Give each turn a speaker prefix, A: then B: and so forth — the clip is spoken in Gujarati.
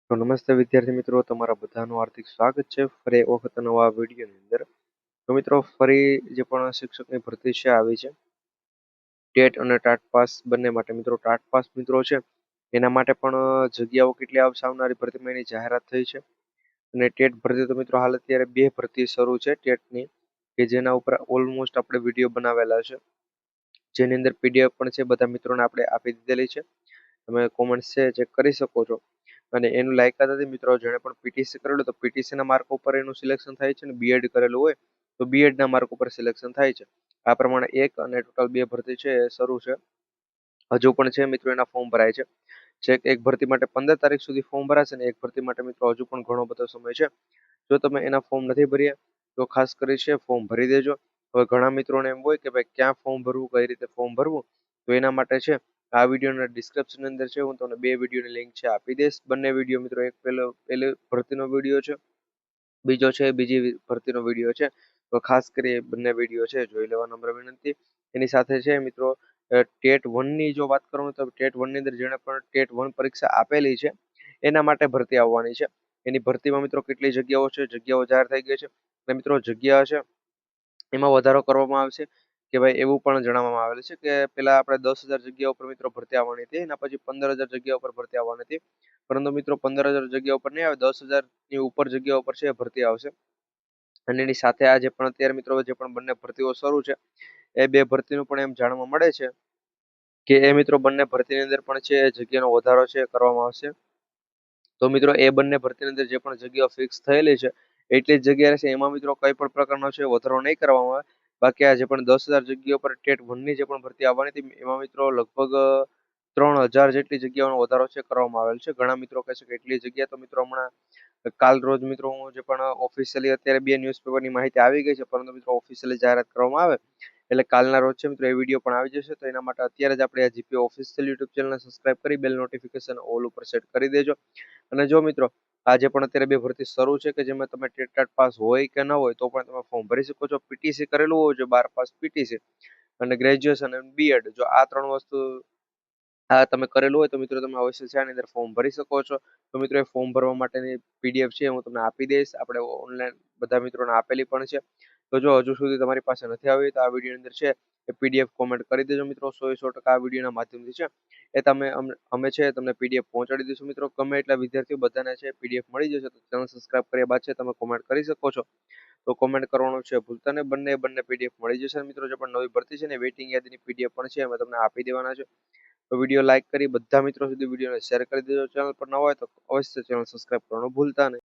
A: તો નમસ્તે વિદ્યાર્થી મિત્રો, તમારા બધાનું હાર્દિક સ્વાગત છે ફરી એક વખત નવા વિડીયોની અંદર. તો મિત્રો, ફરી જે પણ શિક્ષકની ભરતી છે આવી છે ટેટ અને ટાટ પાસ બંને માટે. મિત્રો, ટાટ પાસ મિત્રો છે એના માટે પણ જગ્યાઓ કેટલી આવશે આવનારી ભરતીમાં એની જાહેરાત થઈ છે. અને ટેટ ભરતી તો મિત્રો હાલ અત્યારે 2 ભરતી શરૂ છે ટેટની, કે જેના ઉપર ઓલમોસ્ટ આપણે વિડીયો બનાવેલા છે, જેની અંદર પીડીએફ પણ છે, બધા મિત્રોને આપણે આપી દીધેલી છે. તમે કોમેન્ટ છે ચેક કરી શકો છો. અને એનું લાયકાત હતી મિત્રો, જેણે પણ પીટીસી કરેલું તો પીટીસી ના માર્ક ઉપર એનું સિલેક્શન થાય છે, અને બીએડ કરેલું હોય તો બીએડ ના માર્ક ઉપર સિલેક્શન થાય છે. આ પ્રમાણે એક અને ટોટલ 2 ભરતી છે એ શરૂ છે. હજુ પણ છે મિત્રો એના ફોર્મ ભરાય છે. છેક એક ભરતી માટે 15 તારીખ સુધી ફોર્મ ભરાશે, અને એક ભરતી માટે મિત્રો હજુ પણ ઘણો બધો સમય છે. જો તમે એના ફોર્મ નથી ભર્યા તો ખાસ કરી છે ફોર્મ ભરી દેજો. હવે ઘણા મિત્રોને એમ હોય કે ભાઈ ક્યાં ફોર્મ ભરવું, કઈ રીતે ફોર્મ ભરવું, તો એના માટે છે આ વિડીયોના ડિસ્ક્રિપ્શન અંદર છે, હું તમને 2 વિડીયોની લિંક છે આપી દઈશ. બંને વિડીયો મિત્રો, એક પહેલી ભરતીનો વિડીયો છે, બીજો છે બીજી ભરતીનો વિડીયો છે. તો ખાસ કરી બંને વિડીયો છે જોઈ લેવા નમ્ર વિનંતી. એની સાથે છે મિત્રો, ટેટ 1 ની જો વાત કરું તો ટેટ 1 ની અંદર જેણે પણ ટેટ 1 પરીક્ષા આપેલી છે એના માટે ભરતી આવવાની છે. એની ભરતીમાં મિત્રો કેટલી જગ્યાઓ છે, જગ્યાઓ જાહેર થઈ ગઈ છે. અને મિત્રો જગ્યા છે એમાં વધારો કરવામાં આવશે, કે ભાઈ એવું પણ જણાવવામાં આવેલું છે કે પેલા આપણે 10,000 જગ્યા ઉપર મિત્રો ભરતી આવવાની હતી, એના પછી 15,000 જગ્યા ઉપર ભરતી આવવાની હતી. પરંતુ મિત્રો 15,000 જગ્યા ઉપર નહીં આવે, 10,000 ની ઉપર જગ્યા ઉપર છે ભરતી આવશે. અને એની સાથે આ જે પણ અત્યારે મિત્રો જે પણ બંને ભરતીઓ શરૂ છે એ 2 ભરતીનું પણ એમ જાણવા મળે છે કે એ મિત્રો બંને ભરતીની અંદર પણ છે જગ્યાનો વધારો છે કરવામાં આવશે. તો મિત્રો એ બંને ભરતીની અંદર જે પણ જગ્યાઓ ફિક્સ થયેલી છે એટલી જ જગ્યા રહેશે, એમાં મિત્રો કઈ પણ પ્રકારનો છે વધારો નહીં કરવામાં આવે. બાકી આ જે પણ 10,000 જગ્યાઓ પર ટેટ 1 ની જે પણ ભરતી આવવાની હતી એમાં મિત્રો લગભગ 3,000 જેટલી જગ્યાઓનો વધારો છે કરવામાં આવેલ છે. ઘણા મિત્રો કહે છે કે એટલી જગ્યા, તો મિત્રો હમણાં કાલ રોજ મિત્રો હું જે પણ ઓફિશિયલી અત્યારે 2 ન્યૂઝપેપરની માહિતી આવી ગઈ છે, પરંતુ મિત્રો ઓફિશિયલી જાહેરાત કરવામાં આવે એટલે કાલના રોજ છે મિત્રો એ વિડીયો પણ આવી જશે. તો એના માટે અત્યારે જ આપણે આ જીપી ઓફિશિયલ યુટ્યુબ ચેનલને સબસ્ક્રાઇબ કરી બેલ નોટિફિકેશન ઓલ ઉપર સેટ કરી દેજો. અને જો મિત્રો આજે પણ અત્યારે 2 ભરતી શરૂ છે કે જેમાં તમે ટેટ ટાટ પાસ હોય કે ન હોય તો પણ તમે ફોર્મ ભરી શકો છો. પીટીસી કરેલું હોય, જો 12 પાસ પીટીસી અને ગ્રેજ્યુએશન અને બીએડ, જો આ 3 વસ્તુ આ તમે કરેલું હોય તો મિત્રો તમે અવશ્ય છે આની અંદર ફોર્મ ભરી શકો છો. તો મિત્રો એ ફોર્મ ભરવા માટેની પીડીએફ છે હું તમને આપી દઈશ, આપણે ઓનલાઈન બધા મિત્રોને આપેલી પણ છે. તો જો હજુ સુધી તમારી પાસે નથી આવી તો આ વિડીયોની અંદર છે એ પીડીએફ કોમેન્ટ કરી દેજો મિત્રો. 100% આ વિડીયોના માધ્યમથી છે એ તમે અમે છે તમને પીડીએફ પહોંચાડી દઈશું મિત્રો. ગમે એટલા વિદ્યાર્થીઓ બધાને છે પીડીએફ મળી જશે. તો ચેનલ સબસ્ક્રાઇબ કર્યા બાદ છે તમે કોમેન્ટ કરી શકો છો. તો કોમેન્ટ કરવાનું છે ભૂલતા નહીં. બંને પીડીએફ મળી જશે મિત્રો. જે પણ નવી ભરતી છે ને વેઇટિંગ યાદીની પીડીએફ પણ છે અમે તમને આપી દેવાના છે. તો વિડીયો લાઈક કરી બધા મિત્રો સુધી વિડીયોને શેર કરી દેજો. ચેનલ પર નવા હોય તો અવશ્ય ચેનલ સબસ્ક્રાઇબ કરવાનું ભૂલતા નહીં.